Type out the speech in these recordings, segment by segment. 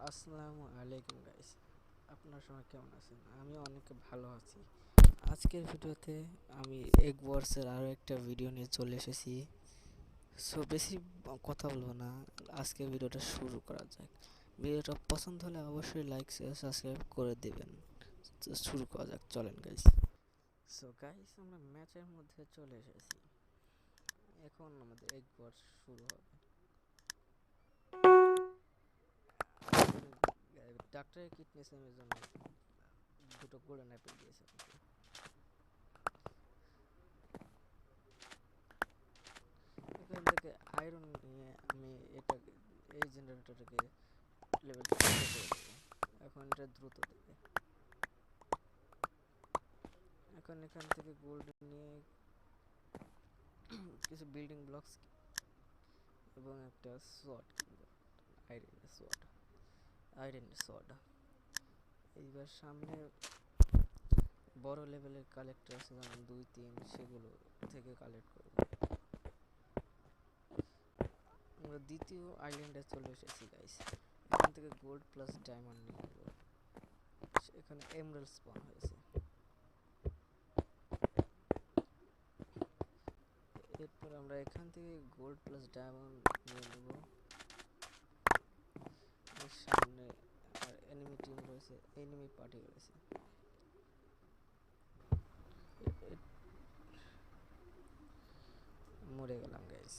আসসালামু আলাইকুম গাইস, আপনার সবাই কেমন আছেন? আমি অনেক ভালো আছি। আজকের ভিডিওতে আমি এগ ওয়ার্সের আরও একটা ভিডিও নিয়ে চলে এসেছি। সো বেশি কথা বলবো না, আজকের ভিডিওটা শুরু করা যাক। ভিডিওটা পছন্দ হলে অবশ্যই লাইক শেয়ার সাবস্ক্রাইব করে দেবেন। তো শুরু করা যাক, চলেন গাইস। সো গাইস, আমরা ম্যাচের মধ্যে চলে এসেছি। এখন আমাদের এগ ওয়ার্স শুরু হবে। ডাক্তারের কিট নেশনের জন্য দুটো গোল্ডেন অ্যাপেল দিয়েছে আমাকে। এখান থেকে আয়রন নিয়ে আমি এই জেনারেটরটাকে লেভেল 2 করে দেবো। এখন এটা দ্রুত দেবে। এখন এখান থেকে গোল্ড নিয়ে কিছু বিল্ডিং ব্লকস এবং একটা সোয়ার্ড কিনবো। আয়রনের সোয়ার্ড। এইবার সামনে বড় লেভেলের কালেক্টর আছে, যেমন 2, 3, সেগুলো থেকে কালেক্ট করবো। আমরা দ্বিতীয় আইল্যান্ডে চলে এসেছি গাইস। এখান থেকে গোল্ড প্লাস ডায়মন্ড নিয়ে নেব। এখানে এমরাল্ড স্পন হয়েছে। এরপর আমরা এখান থেকে গোল্ড প্লাস ডায়মন্ড নিয়ে নেব। সামনে আর এনিমি টিম রয়েছে, এনিমি পার্টি রয়েছে। মরে গেলাম গাইস।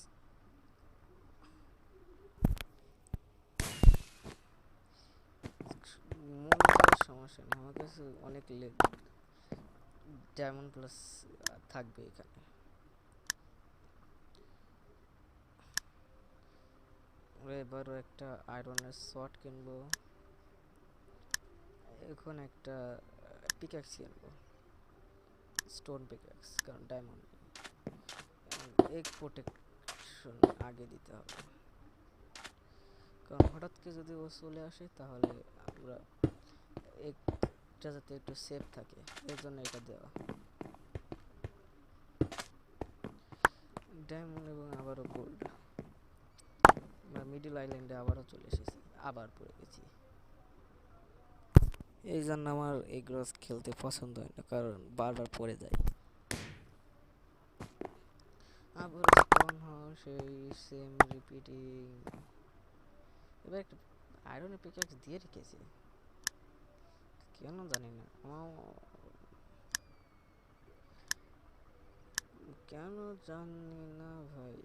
মরে যাওয়ার সমস্যা নেই, আমার কাছে অনেক ডায়মন্ড প্লাস থাকবে এখানে। এবারও একটা আয়রনের শর্ট কিনবো। এখন একটা পিক্যাক্স কিনবো, স্টোন পিক্যাক্স, কারণ ডায়মন্ড এগ প্রোটেকশন আগে দিতে হবে, কারণ হঠাৎ করে যদি ও চলে আসে তাহলে আমরা এগটা যাতে একটু সেফ থাকে, এর জন্য এটা দেওয়া। ডায়মন্ড এবং আবারও গোল্ড। আমরা মিডল আইল্যান্ডে আবারও চলে এসেছি, আবার পড়ে গেছি। এই জন্য আমার এই গ্রস খেলতে পছন্দ হয় না, কারণ বারবার পড়ে যায়। আবার স্পন হওয়া, সেই সেম রিপিটিং। এবার একটা আয়রনের পিক্যাক্স দিয়ে রেখেছি, কেন জানি না, কেন জানি না ভাই।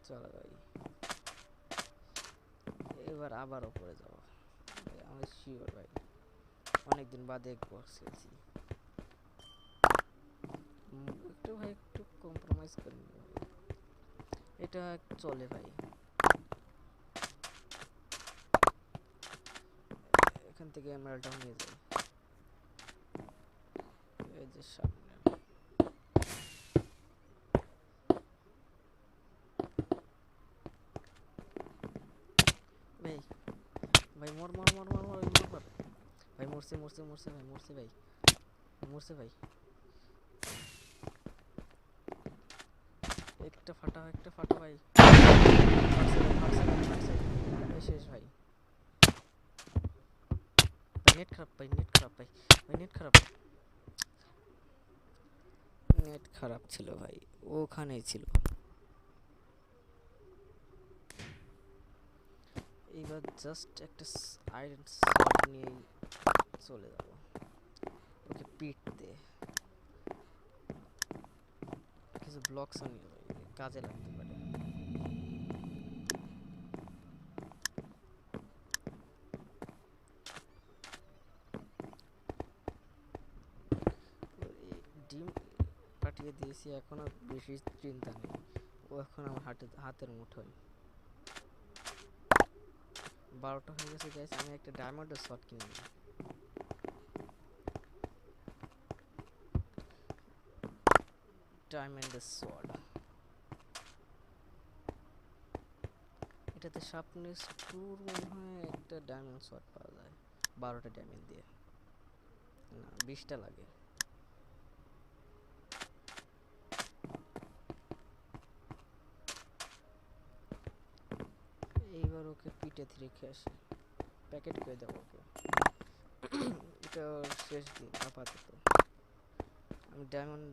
চলো ভাই, এবার আবারও পড়ে যাবো। আমি শিওর ভাই, অনেকদিন বাদে বক্স খেলছি। একটু ভাই, একটু কম্প্রোমাইজ করে নিও ভাই, এটা চলে ভাই। এখান থেকে এমারেল্ডটাও নিয়ে যাই। এই যে সামনে ভাই, ভাই মর মর মর মর মর মর মর ভাই, মরছে মরছে মরছে ভাই, মরছে ভাই, মরছে ভাই। একটা ফাটা, একটা ফাটা ভাই। শেষ ভাই। নেট খারাপ ভাই, নেট খারাপ ভাই, ভাই নেট খারাপ। নেট খারাপ ছিল ভাই, ওখানেই ছিল। এইবার জাস্ট একটা আয়রন শট নিয়েই চলে যাব। ওকে পিট দে, কিছু ব্লকস নিয়ে যাই, কাজে লাগতে পারে। ডিম পাঠিয়ে দিয়েছি, এখন আর বেশি চিন্তা নেই। ও এখন আমার হাতের মুঠোয়। 12টা হয়ে গেছে গাইস, আমি একটা ডায়মন্ডের শট কিনে নিই। ডায়মন্ডের শট, এটাতে শার্পনেস 2 মনে হয় একটা ডায়মন্ড শট পাওয়া যায় 12টা ডায়মন্ড দিয়ে। না, 20টা লাগে। এইবার এবার ওকে পিঠে রেখে আসি, প্যাকেট করে দেবো ওকে। এটা ওর শেষ দিন আপাতত। আমি ডায়মন্ড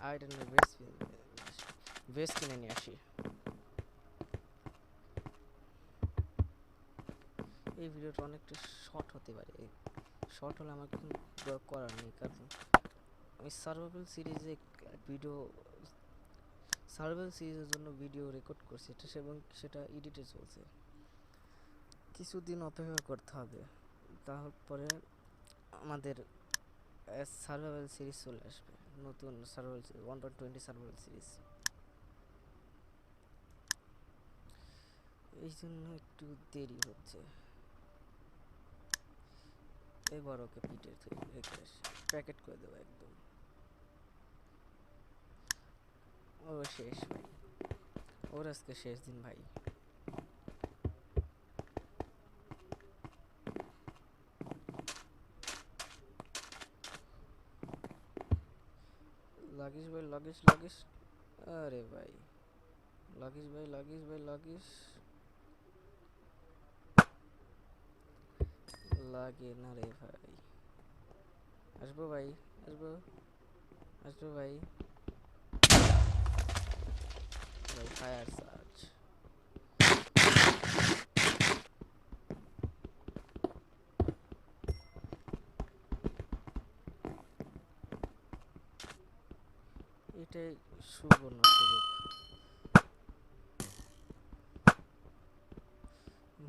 আয়রনের ভেস্ট কিনে নিয়ে আসি। এই ভিডিওটা অনেকটা শর্ট হতে পারে, শর্ট হলে আমার কিছু করার নেই, কারণ আমি সার্ভাইভাল সিরিজের জন্য ভিডিও রেকর্ড করছি এটা, এবং সেটা এডিটে চলছে। কিছুদিন অপেক্ষা করতে হবে, তারপরে আমাদের সার্ভাইভাল সিরিজ চলে আসবে, নতুন সার্ভাইভাল 1.20 সার্ভাইভাল সিরিজ। এই জন্য একটু দেরি হচ্ছে। এবার ওকে পিঠে রেখে আসি, প্যাকেট করে দেবো একদম। ও শেষ ভাই, ওর আজকে শেষ দিন ভাই। লাগিস ভাই, লাগিস। আরে ভাই, লাগিস ভাই, লাগে না রে ভাই। আসবো ভাই, আসবো ভাই। Fire search. এটাই সুবর্ণ সুযোগ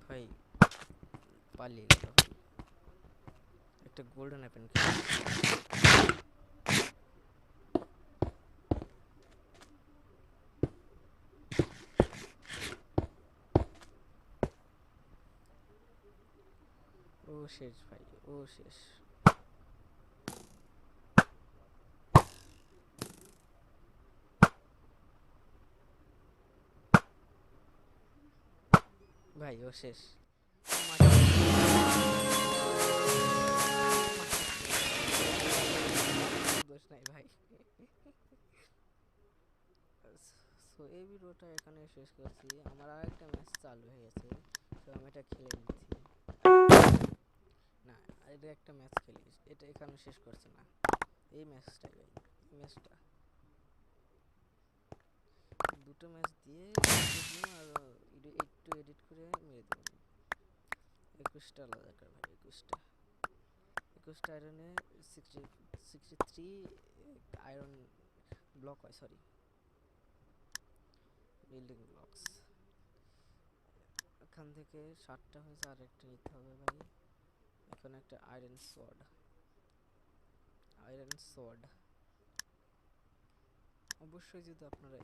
ভাই, পালিয়ে গেল ভাই। একটা গোল্ডেন অ্যাপেন ও শেষ ভাই, ও শেষ। ভাই ও শেষ। দোষ নাই ভাই। সো এই ভিডিওটা এখানে শেষ করছি। আমার আরেকটা ম্যাচ চালু হয়ে গেছে, তো আমি এটা খেলে নিচ্ছি। না, এটা একটা ম্যাচ খেলি, এটা এখানে শেষ করছে না, এই ম্যাচটাই ভাই, এই ম্যাচটা দুটো ম্যাচ দিয়ে আর একটু এডিট করে মেরে দেবো। 21টা লাদাকার ভাই, 21টা আয়রনে 63 আয়রন ব্লক হয়, সরি বিল্ডিং ব্লকস। এখান থেকে 7টা হয়েছে, আর একটা নিতে হবে ভাই। এখন একটা আয়রন সোয়ার্ড। অবশ্যই যদি আপনারা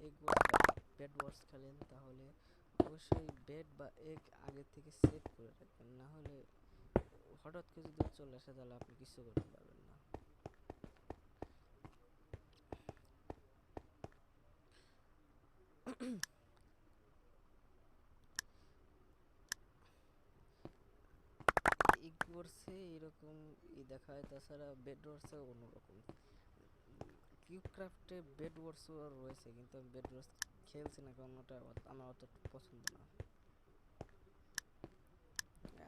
বেড ওয়ার্স খেলেন, তাহলে অবশ্যই বেড বা এগ আগে থেকে সেভ করে রাখবেন, না হলে হঠাৎ করে যদি চলে আসে তাহলে আপনি কিছু করতে পারবেন না। এগ ওয়ার্সে এরকম দেখায়, তাছাড়া বেড ওয়ার্সে অন্যরকম। কিউব ক্রাফটে বেড ওয়ার্সও রয়েছে, কিন্তু আমি বেড ওয়ার্স খেলছি না, কারণ ওটা আমার অত পছন্দ না।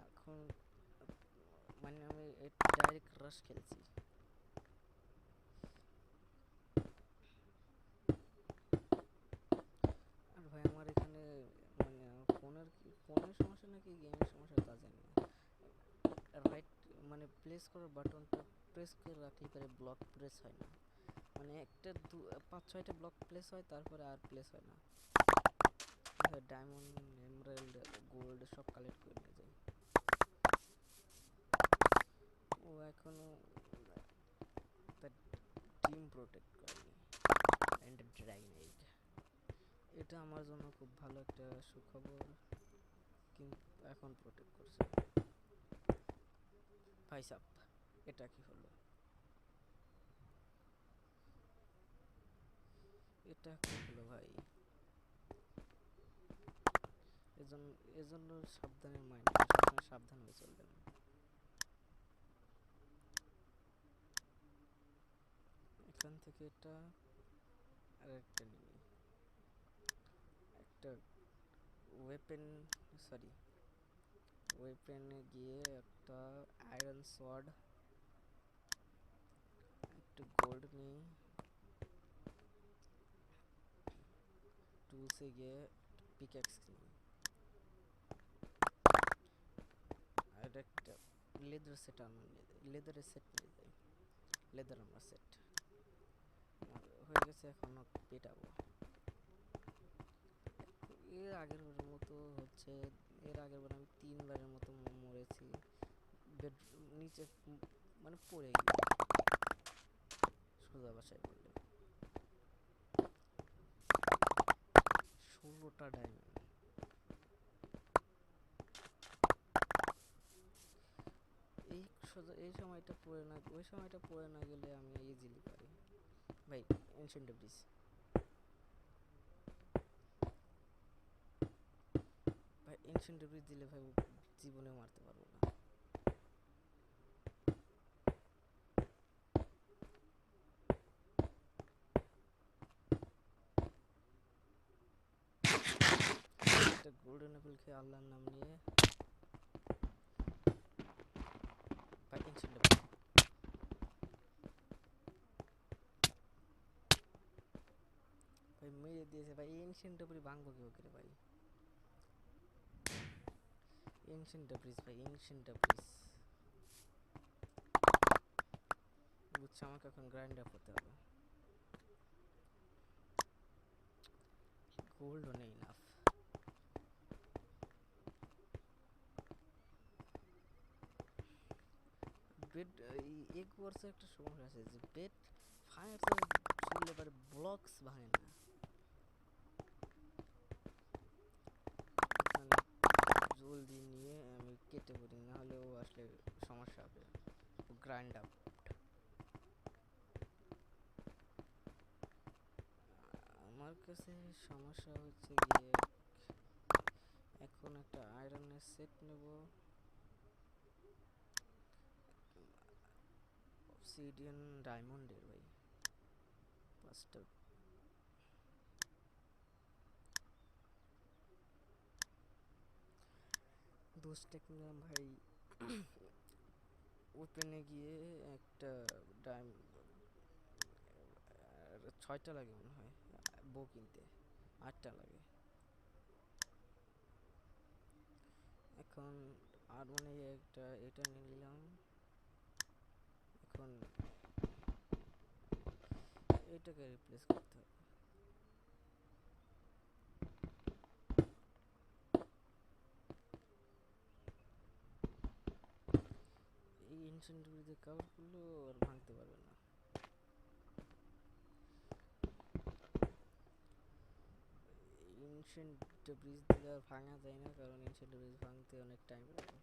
এখন মানে আমি ডাইরেক্ট রাশ খেলছি। আর ভাই আমার এখানে মানে ফোনের সমস্যা নাকি গেমের সমস্যা তা জানি না, রাইট মানে প্লেস করার বাটনটা প্রেস করে রাখলে পরে ব্লক প্রেস হয় না, মানে একটা 5-6টা ব্লক প্লেস হয়, তারপরে আর প্লেস হয় না। ডায়মন্ড, এমরাল্ড, গোল্ড সব কালেক্ট করে নিয়ে যায়। ও এখনো তার টিম প্রোটেক্ট করেনি। এন্ড ড্রাগন এগ, এটা আমার জন্য খুব ভালো একটা সুখবর, কিন্তু এখন প্রোটেক্ট করছে। ভাই সাব, এটা কি হলো? এটা কি হলো ভাই? এজন্য সাবধানের মাইন্ড, সবসময় সাবধান হয়ে চলবেন। এখান থেকে এটা আর একটা নিই, একটা ওয়েপেন, সরি, ওয়েপেনে গিয়ে একটা আয়রন সোয়ার্ড, একটু গোল্ড নিই, টুলসে গিয়ে পিক্যাক্স নিই, আর একটা লেদার সেট আনলাম, লেদারের সেট নিয়ে যাই, লেদার আমার সেট হয়ে গেছে। এখনো পেটাবো। এর আগের বারের মতো হচ্ছে, এর আগের বার আমি 3 বারের মতো মরেছি বেড নিচে, মানে পড়ে গিয়ে সোজা বাসায় পড়লে। 16টা ডায়মন্ড। এই সময়টা পড়ে না, ওই সময়টা পড়ে না গেলে আমি ইজিলি পারি ভাই। এনশিয়েন্ট ডেব্রিজ ভাই, এনশিয়েন্ট ডেব্রিজ দিলে ভাই জীবনেও মারতে পারবো না। একটা গোল্ডেন অ্যাপেল খেয়ে আল্লাহর নাম নিয়ে ভাই এনশিয়েন্ট ডেব্রিজ ভাই মেরে দিয়েছে ভাই। এনশিয়েন্ট ডেব্রিজ ভাঙবো কেউ করে ভাই? এনশিয়েন্ট ডেব্রিজ ভাই, এনশিয়েন্ট ডেব্রিজ বুঝছে। আমাকে এখন গ্রাইন্ড আপ হতে হবে। গোল্ড নেই নাফ। বেড এক ওয়ার্সে একটা সমস্যা আছে যে বেড ফায়ার ছুড়লে এবার ব্লকস ভাঙে না। এখানে জলদি নিয়ে আমি কেটে পড়ি, না হলে ও আসলে সমস্যা হবে। Grind up. আমার কাছে সমস্যা হচ্ছে গিয়ে এখন একটা আয়রনের সেট নেব, অবসিডিয়ান ডায়মন্ডের ভাই 5টা। দোষটা কিনলাম ভাই। ওপেনে গিয়ে একটা ডায়মন্ড 6টা লাগে মনে হয় বউ কিনতে, 8টা লাগে এখন। আর মানে একটা এটা নিয়ে নিলাম। এখন এটাকে রিপ্লেস করতে হবে। এই ইনসেন্টিভ কভার করলেও আর ভাঙতে পারবে না। এনশিয়েন্ট ব্রিজ দিলে আর ভাঙা যায় না, কারণ এনশিয়েন্ট ব্রিজ ভাঙতে অনেক টাইম লাগে।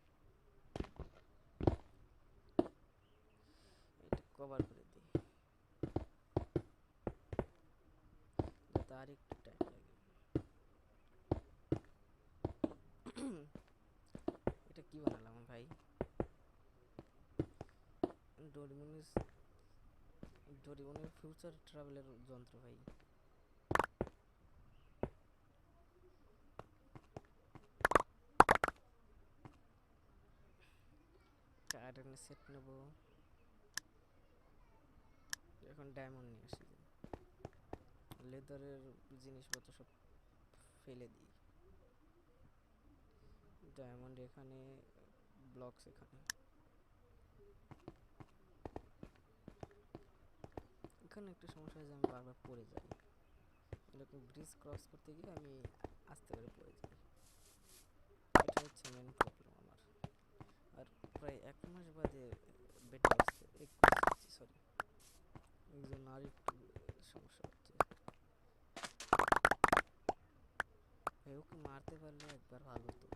এটা কভার করে দিই যাতে আর একটু টাইম লাগে। এটা কি বানালাম ভাই? ডোরিমনের ফিউচার ট্রাভেলের যন্ত্র ভাই। আয়রনের সেট নেব, এখন ডায়মন্ড নিয়ে আসি। লেদারের জিনিসপত্র সব ফেলে দিই। ডায়মন্ড এখানে, ব্লকস এখানে। এখানে একটা সমস্যা হয় যে আমি বারবার পড়ে যাই, এরকম ব্রিজ ক্রস করতে গিয়ে আমি আস্তে করে পড়ে যাই। এটা হচ্ছে মেন প্রবলেম আমার। আর প্রায় 1 মাস বাদে বেটা আসছে, সরি, এই জন্য আর একটু সমস্যা হচ্ছে। ওকে মারতে পারলে একবার ভালো হতো।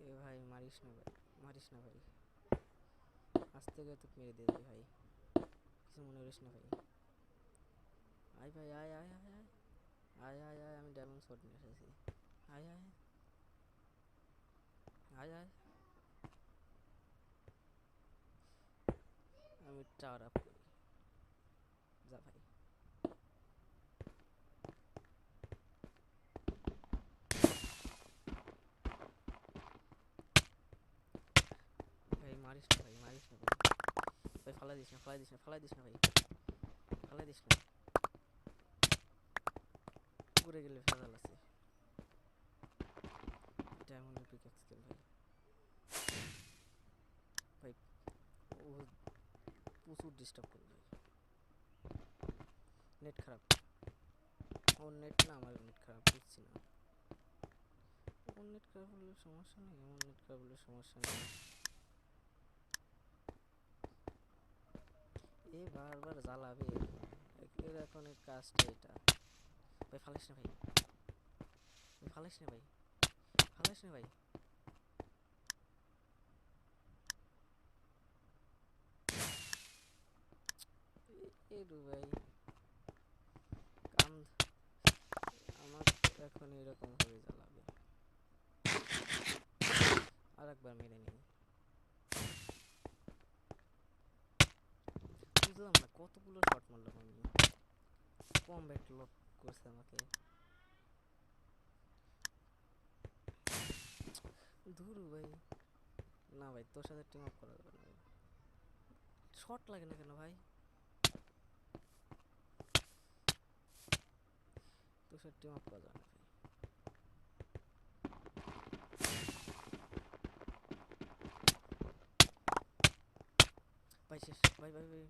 এ ভাই মারিস না ভাই, মারিস না ভাই, আস্তে করে তো মেরে দিয়ে দে ভাই, কিছু মনে করিস না ভাই। আয় ভাই, আয় আয় আয় আয় আয় আয় আয়, আমি ডায়মন্ড শট নিয়ে এসেছি। আয় আয় আয় আয় আমি টাওয়ার আপ করি। যা ভাই, ভাই মারিস না ভাই, মারিস না ভাই, ভাই ফালাই দিস না, ফালাই দিস না, ফালাই দিস না ভাই, ফালাই দিস না, ঘুরে গেলে ফেলাল আছে। ডায়মন্ডের পিকঅ্যাক্স খেল ভাই, ভাই ও প্রচুর ডিস্টার্ব করে ভাই, নেট খারাপ, ওর নেট না আমার নেট খারাপ, বুঝছি না। ওর নেট খারাপ হলে সমস্যা নেই, আমার নেট খারাপ হলে সমস্যা নেই। এ বারবার জ্বালাবে, এর এখন কাজটা এটা। ভাই ফালাইস না ভাই, ভাই ফালাইস না ভাই, ফালাইস না ভাই, এ রু ভাই কাম, আমার এখন এরকম ভাবে জ্বালাবে। আর একবার মেরে নেই, বুঝলাম না কতগুলো শট মারলাম আমি, কম ব্যাক লক করছে আমাকে। ধুরু ভাই, না ভাই তোর সাথে টিম আপ করা যাবে না ভাই, শট লাগে না কেন ভাই, তোর সাথে টিম আপ করা যাবে না ভাই, শেষ ভাই, ভাই ভাই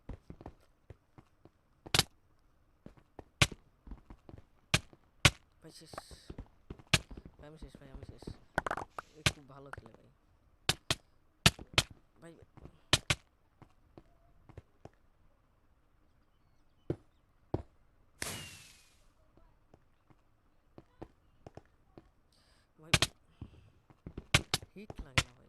ভাই শেষ, ভাই আমি শেষ, ভাই আমি শেষ। এ খুব ভালো খেলে ভাই, ভাই ভাই হিট লাগে না ভাই,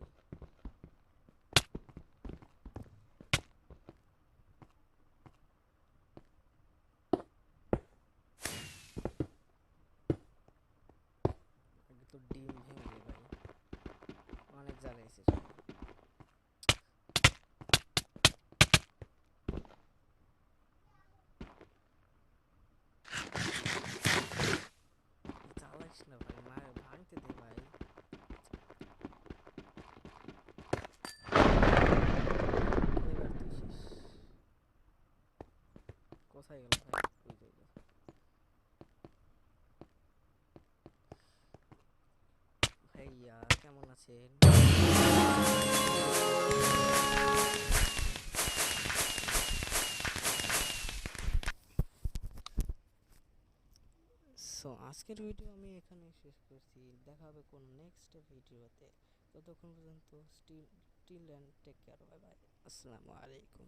আগে তো ডিম ভেঙে ভাই, অনেক জ্বালাইছিস ভাই। জ্বালাইস না ভাই, ভাঙতে দে ভাই, এবার তুই শেষ। কোথায় গেল ভাই, ওই যে, ওই যে। ভাইয়া কেমন আছেন? সো আজকের ভিডিও আমি এখানে শেষ করছি, দেখা হবে কোন নেক্সট ভিডিওতে। ততক্ষণ পর্যন্ত still and take care, bye bye, আসসালামু আলাইকুম।